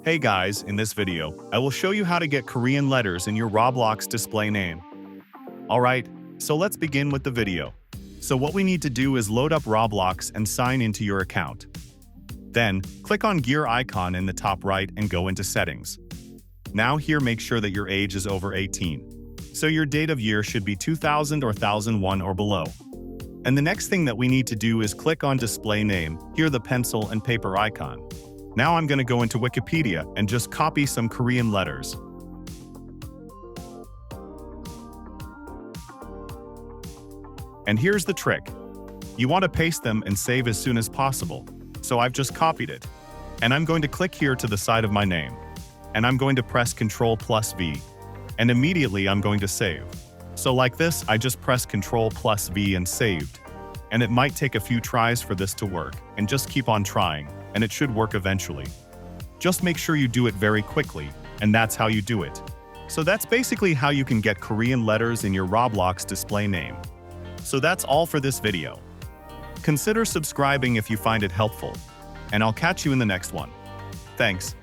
Hey guys, in this video, I will show you how to get Korean letters in your Roblox display name. Alright, so let's begin with the video. So what we need to do is load up Roblox and sign into your account. Then, click on gear icon in the top right and go into settings. Now here make sure that your age is over 18. So your date of year should be 2000 or 1001 or below. And the next thing that we need to do is click on display name, here the pencil and paper icon. Now I'm going to go into Wikipedia and just copy some Korean letters. And here's the trick. You want to paste them and save as soon as possible. So I've just copied it. And I'm going to click here to the side of my name. And I'm going to press Ctrl+V. And immediately I'm going to save. So like this, I just press Ctrl+V and saved. And it might take a few tries for this to work, and just keep on trying, and it should work eventually. Just make sure you do it very quickly, and that's how you do it. So that's basically how you can get Korean letters in your Roblox display name. So that's all for this video. Consider subscribing if you find it helpful, and I'll catch you in the next one. Thanks.